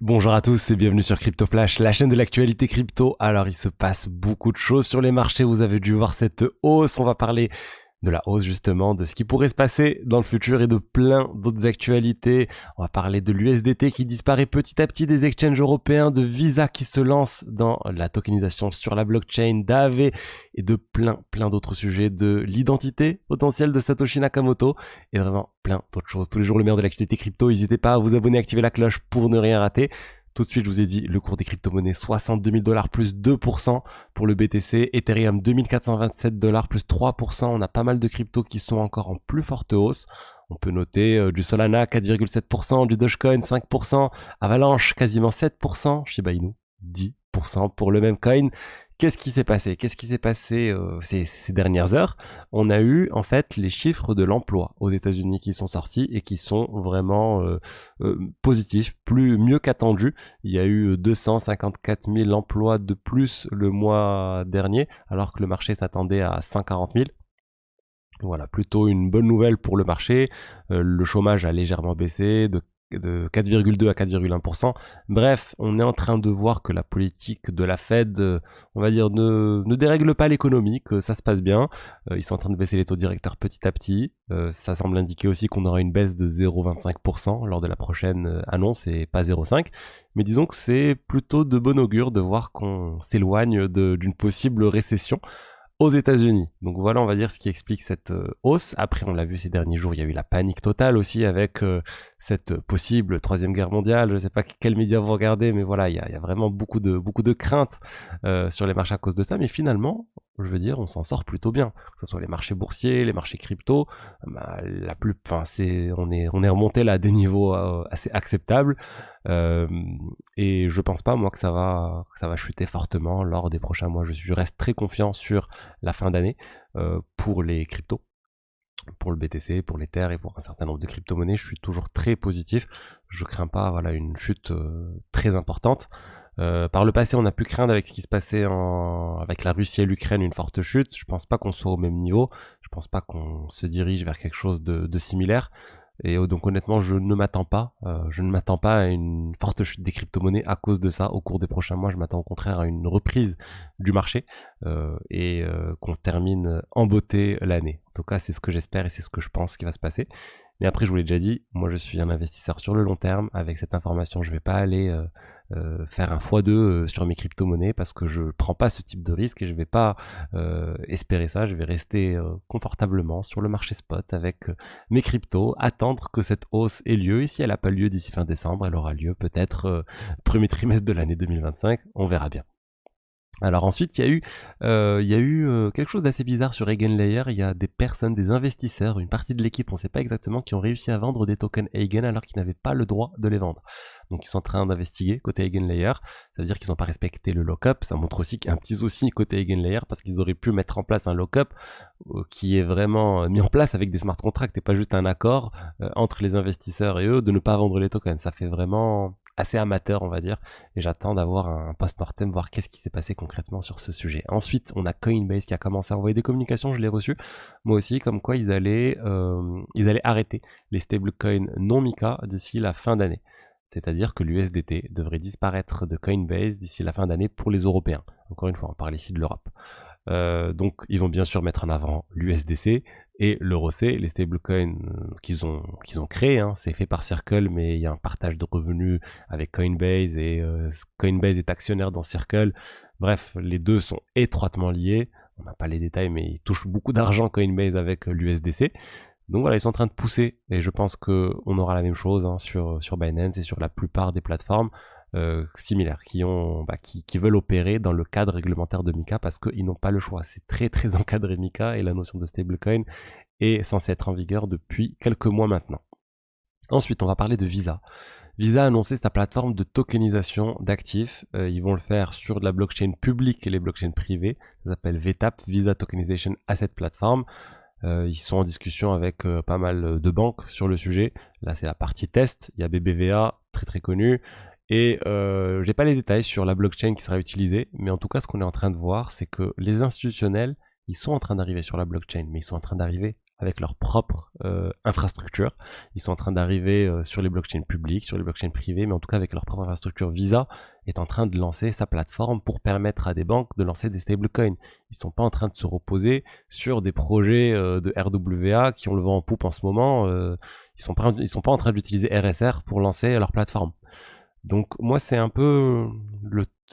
Bonjour à tous et bienvenue sur Crypto Flash, la chaîne de l'actualité crypto. Alors il se passe beaucoup de choses sur les marchés, vous avez dû voir cette hausse, on va parler de la hausse justement, de ce qui pourrait se passer dans le futur et de plein d'autres actualités. On va parler de l'USDT qui disparaît petit à petit des exchanges européens, de Visa qui se lance dans la tokenisation sur la blockchain, d'AAV et de plein d'autres sujets, de l'identité potentielle de Satoshi Nakamoto et vraiment plein d'autres choses. Tous les jours le meilleur de l'actualité crypto, n'hésitez pas à vous abonner, à activer la cloche pour ne rien rater. Tout de suite, je vous ai dit, le cours des crypto-monnaies, 62 000 $ plus 2% pour le BTC. Ethereum, 2427 $ plus 3%. On a pas mal de cryptos qui sont encore en plus forte hausse. On peut noter du Solana, 4,7%, du Dogecoin, 5%, Avalanche, quasiment 7%, Shiba Inu, 10% pour le même coin. Qu'est-ce qui s'est passé ces dernières heures? On a eu en fait les chiffres de l'emploi aux États-Unis qui sont sortis et qui sont vraiment positifs, mieux qu'attendus. Il y a eu 254 000 emplois de plus le mois dernier, alors que le marché s'attendait à 140 000. Voilà, plutôt une bonne nouvelle pour le marché. Le chômage a légèrement baissé de 4,2 à 4,1%. Bref, on est en train de voir que la politique de la Fed, on va dire, ne dérègle pas l'économie, que ça se passe bien. Ils sont en train de baisser les taux directeurs petit à petit. Ça semble indiquer aussi qu'on aura une baisse de 0,25% lors de la prochaine annonce et pas 0,5%. Mais disons que c'est plutôt de bon augure de voir qu'on s'éloigne d'une possible récession aux États-Unis. Donc voilà, on va dire ce qui explique cette hausse. Après, on l'a vu ces derniers jours, il y a eu la panique totale aussi avec cette possible troisième guerre mondiale. Je ne sais pas quels médias vous regardez, mais voilà, il y a vraiment beaucoup de craintes sur les marchés à cause de ça. Mais finalement, je veux dire, on s'en sort plutôt bien. Que ce soit les marchés boursiers, les marchés crypto, bah, on est remonté là à des niveaux assez acceptables. Euh, et je pense pas moi que ça va chuter fortement lors des prochains mois. Je reste très confiant sur la fin d'année pour les cryptos, pour le BTC, pour l'Ether et pour un certain nombre de crypto-monnaies. Je suis toujours très positif. Je crains pas une chute très importante. Par le passé, on a pu craindre avec ce qui se passait avec la Russie et l'Ukraine une forte chute. Je pense pas qu'on soit au même niveau. Je pense pas qu'on se dirige vers quelque chose de similaire. Et donc honnêtement, je ne m'attends pas à une forte chute des crypto-monnaies à cause de ça. Au cours des prochains mois, je m'attends au contraire à une reprise du marché et qu'on termine en beauté l'année. En tout cas, c'est ce que j'espère et c'est ce que je pense qui va se passer. Mais après, je vous l'ai déjà dit, moi je suis un investisseur sur le long terme. Avec cette information, je vais pas aller faire un x2 sur mes crypto-monnaies parce que je prends pas ce type de risque et je vais pas espérer ça. Je vais rester confortablement sur le marché spot avec mes cryptos, attendre que cette hausse ait lieu. Et si elle n'a pas lieu d'ici fin décembre, elle aura lieu peut-être premier trimestre de l'année 2025. On verra bien. Alors ensuite, il y a eu quelque chose d'assez bizarre sur Eigenlayer. Il y a des personnes, des investisseurs, une partie de l'équipe, on ne sait pas exactement, qui ont réussi à vendre des tokens Eigen alors qu'ils n'avaient pas le droit de les vendre. Donc ils sont en train d'investiguer côté Eigenlayer. Ça veut dire qu'ils n'ont pas respecté le lock-up. Ça montre aussi qu'il y a un petit souci côté Eigenlayer parce qu'ils auraient pu mettre en place un lock-up qui est vraiment mis en place avec des smart contracts et pas juste un accord entre les investisseurs et eux de ne pas vendre les tokens. Ça fait vraiment assez amateur, on va dire, et j'attends d'avoir un post-mortem, voir qu'est-ce qui s'est passé concrètement sur ce sujet. Ensuite, on a Coinbase qui a commencé à envoyer des communications, je l'ai reçu, moi aussi, comme quoi ils allaient arrêter les stablecoins non Mika d'ici la fin d'année. C'est-à-dire que l'USDT devrait disparaître de Coinbase d'ici la fin d'année pour les Européens. Encore une fois, on parle ici de l'Europe. Donc ils vont bien sûr mettre en avant l'USDC et l'EuroC, les stablecoins qu'ils ont créés. Hein. C'est fait par Circle, mais il y a un partage de revenus avec Coinbase et Coinbase est actionnaire dans Circle. Bref, les deux sont étroitement liés. On n'a pas les détails, mais ils touchent beaucoup d'argent Coinbase avec l'USDC. Donc voilà, ils sont en train de pousser et je pense qu'on aura la même chose hein, sur Binance et sur la plupart des plateformes similaires qui veulent opérer dans le cadre réglementaire de Mika parce qu'ils n'ont pas le choix. C'est très encadré Mika et la notion de stablecoin est censée être en vigueur depuis quelques mois maintenant. Ensuite, on va parler de Visa. Visa a annoncé sa plateforme de tokenisation d'actifs. Ils vont le faire sur de la blockchain publique et les blockchains privées. Ça s'appelle VTAP, Visa Tokenization Asset Platform. Ils sont en discussion avec pas mal de banques sur le sujet. Là, c'est la partie test. Il y a BBVA, très connu. Et j'ai pas les détails sur la blockchain qui sera utilisée, mais en tout cas, ce qu'on est en train de voir, c'est que les institutionnels, ils sont en train d'arriver sur la blockchain, mais ils sont en train d'arriver avec leur propre infrastructure. Ils sont en train d'arriver sur les blockchains publiques, sur les blockchains privées, mais en tout cas avec leur propre infrastructure. Visa est en train de lancer sa plateforme pour permettre à des banques de lancer des stablecoins. Ils sont pas en train de se reposer sur des projets de RWA qui ont le vent en poupe en ce moment. Ils sont pas en train d'utiliser RSR pour lancer leur plateforme. Donc moi c'est un peu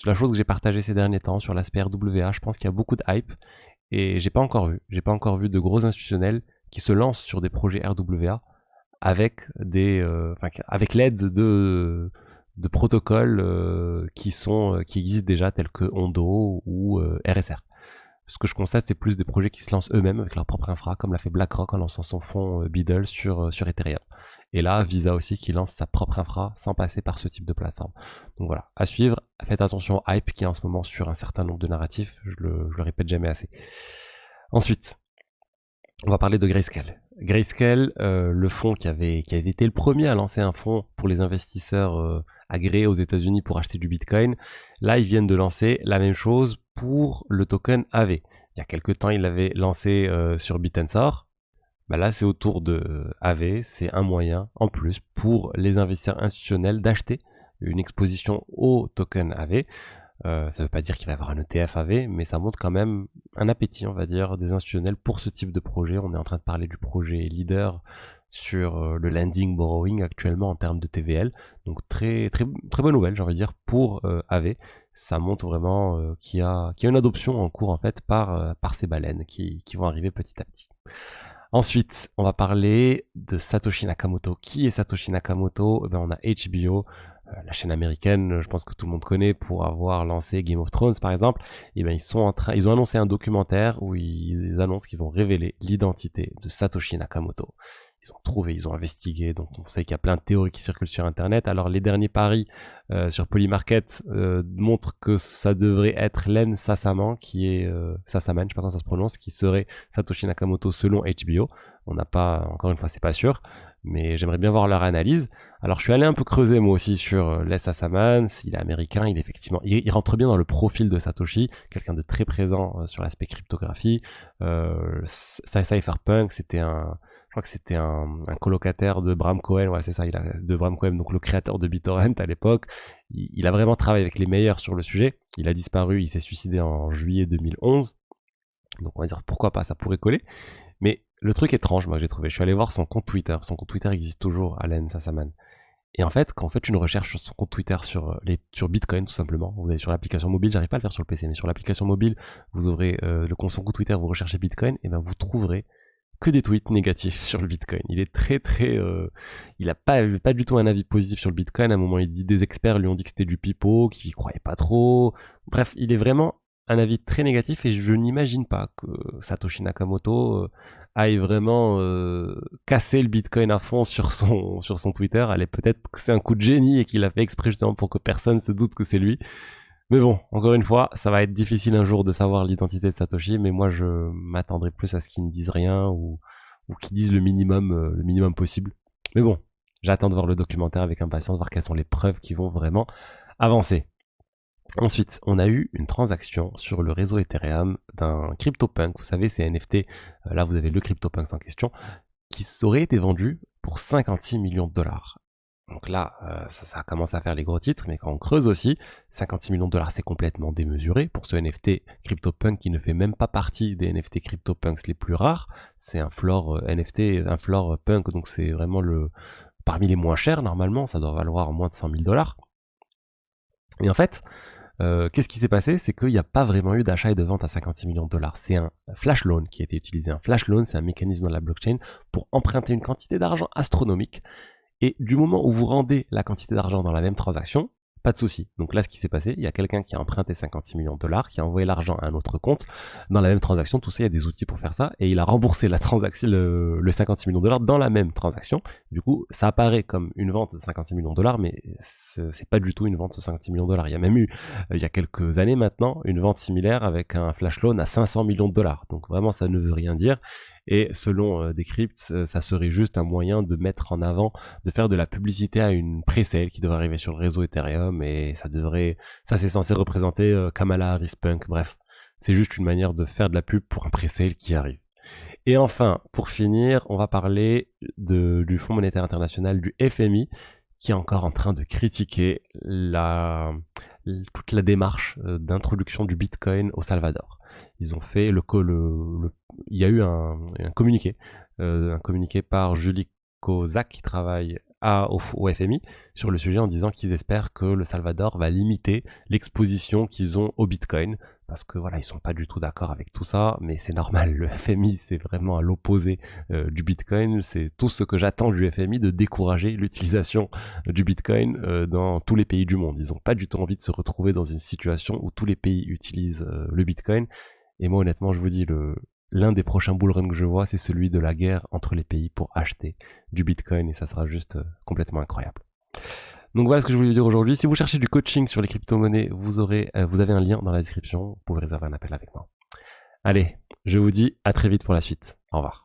la chose que j'ai partagée ces derniers temps sur l'aspect RWA. Je pense qu'il y a beaucoup de hype et j'ai pas encore vu de gros institutionnels qui se lancent sur des projets RWA avec avec l'aide de protocoles qui existent déjà tels que Ondo ou RSR. Ce que je constate, c'est plus des projets qui se lancent eux-mêmes avec leur propre infra, comme l'a fait BlackRock en lançant son fonds Beedle sur Ethereum. Et là, Visa aussi qui lance sa propre infra sans passer par ce type de plateforme. Donc voilà, à suivre. Faites attention au hype qui est en ce moment sur un certain nombre de narratifs. Je le répète jamais assez. Ensuite, on va parler de Grayscale. Grayscale, le fonds qui avait été le premier à lancer un fonds pour les investisseurs agréés aux États-Unis pour acheter du Bitcoin. Là, ils viennent de lancer la même chose pour le token AV. Il y a quelques temps, ils l'avaient lancé sur Bitensor. Bah là, c'est autour de AV. C'est un moyen en plus pour les investisseurs institutionnels d'acheter une exposition au token AV. Ça ne veut pas dire qu'il va y avoir un ETF AV, mais ça montre quand même un appétit, on va dire, des institutionnels pour ce type de projet. On est en train de parler du projet leader sur le lending borrowing actuellement en termes de TVL. Donc très bonne nouvelle, j'ai envie de dire, pour AV. Ça montre vraiment qu'il y a une adoption en cours en fait par ces baleines qui vont arriver petit à petit. Ensuite, on va parler de Satoshi Nakamoto. Qui est Satoshi Nakamoto? On a HBO, la chaîne américaine, je pense que tout le monde connaît pour avoir lancé Game of Thrones par exemple. Ils ont annoncé un documentaire où ils annoncent qu'ils vont révéler l'identité de Satoshi Nakamoto. Ils ont investigué, donc on sait qu'il y a plein de théories qui circulent sur internet. Alors les derniers paris sur Polymarket montrent que ça devrait être Len Sassaman, qui est Sassaman, je sais pas comment ça se prononce, qui serait Satoshi Nakamoto selon HBO. On n'a pas, encore une fois, c'est pas sûr, mais j'aimerais bien voir leur analyse. Alors je suis allé un peu creuser moi aussi sur Len Sassaman. Il est américain, il rentre bien dans le profil de Satoshi, quelqu'un de très présent sur l'aspect cryptographie. Cypherpunk, je crois que c'était un colocataire de Bram Cohen, ouais c'est ça, de Bram Cohen, donc le créateur de BitTorrent à l'époque. Il a vraiment travaillé avec les meilleurs sur le sujet. Il a disparu, il s'est suicidé en juillet 2011. Donc on va dire pourquoi pas, ça pourrait coller. Mais le truc étrange, moi j'ai trouvé, je suis allé voir son compte Twitter. Son compte Twitter existe toujours, Len Sassaman. Et en fait, quand vous faites une recherche sur son compte Twitter sur Bitcoin tout simplement, vous allez sur l'application mobile, j'arrive pas à le faire sur le PC, mais sur l'application mobile, vous aurez son compte Twitter, vous recherchez Bitcoin, et ben vous trouverez que des tweets négatifs sur le Bitcoin. Il est il a pas du tout un avis positif sur le Bitcoin. À un moment, il dit des experts lui ont dit que c'était du pipeau, qu'il y croyait pas trop. Bref, il est vraiment un avis très négatif et je n'imagine pas que Satoshi Nakamoto aille vraiment casser le Bitcoin à fond sur son Twitter. Peut-être que c'est un coup de génie et qu'il a fait exprès justement pour que personne se doute que c'est lui. Mais bon, encore une fois, ça va être difficile un jour de savoir l'identité de Satoshi, mais moi je m'attendrai plus à ce qu'ils ne disent rien ou qu'ils disent le minimum possible. Mais bon, j'attends de voir le documentaire avec impatience, de voir quelles sont les preuves qui vont vraiment avancer. Ensuite, on a eu une transaction sur le réseau Ethereum d'un CryptoPunk, vous savez, c'est NFT, là vous avez le CryptoPunk en question, qui aurait été vendu pour 56 millions de dollars. Donc là, ça commence à faire les gros titres, mais quand on creuse aussi, 56 millions de dollars, c'est complètement démesuré pour ce NFT CryptoPunk qui ne fait même pas partie des NFT CryptoPunks les plus rares. C'est un floor NFT, un floor punk, donc c'est vraiment parmi les moins chers normalement, ça doit valoir moins de 100 000 dollars. Et en fait, qu'est-ce qui s'est passé? C'est qu'il n'y a pas vraiment eu d'achat et de vente à 56 millions de dollars. C'est un flash loan qui a été utilisé. Un flash loan, c'est un mécanisme dans la blockchain pour emprunter une quantité d'argent astronomique. Et du moment où vous rendez la quantité d'argent dans la même transaction, pas de souci. Donc là, ce qui s'est passé, il y a quelqu'un qui a emprunté 56 millions de dollars, qui a envoyé l'argent à un autre compte. Dans la même transaction, tout ça, il y a des outils pour faire ça. Et il a remboursé la transaction, le 56 millions de dollars dans la même transaction. Du coup, ça apparaît comme une vente de 56 millions de dollars, mais c'est pas du tout une vente de 56 millions de dollars. Il y a même eu, il y a quelques années maintenant, une vente similaire avec un flash loan à 500 millions de dollars. Donc vraiment, ça ne veut rien dire. Et selon Decrypt, ça serait juste un moyen de mettre en avant, de faire de la publicité à une pre-sale qui devrait arriver sur le réseau Ethereum et ça c'est censé représenter Kamala Harris Punk, bref. C'est juste une manière de faire de la pub pour un pre-sale qui arrive. Et enfin, pour finir, on va parler du Fonds monétaire international, du FMI, qui est encore en train de critiquer toute la démarche d'introduction du Bitcoin au Salvador. Ils ont fait il y a eu un communiqué par Julie Kozak qui travaille au FMI sur le sujet en disant qu'ils espèrent que le Salvador va limiter l'exposition qu'ils ont au Bitcoin parce que voilà, ils sont pas du tout d'accord avec tout ça, mais c'est normal, le FMI c'est vraiment à l'opposé du Bitcoin, c'est tout ce que j'attends du FMI de décourager l'utilisation du Bitcoin dans tous les pays du monde. Ils ont pas du tout envie de se retrouver dans une situation où tous les pays utilisent le Bitcoin, et moi honnêtement je vous dis, l'un des prochains bull runs que je vois, c'est celui de la guerre entre les pays pour acheter du Bitcoin, et ça sera juste complètement incroyable. Donc voilà ce que je voulais vous dire aujourd'hui. Si vous cherchez du coaching sur les crypto-monnaies, vous avez un lien dans la description. Vous pouvez réserver un appel avec moi. Allez, je vous dis à très vite pour la suite. Au revoir.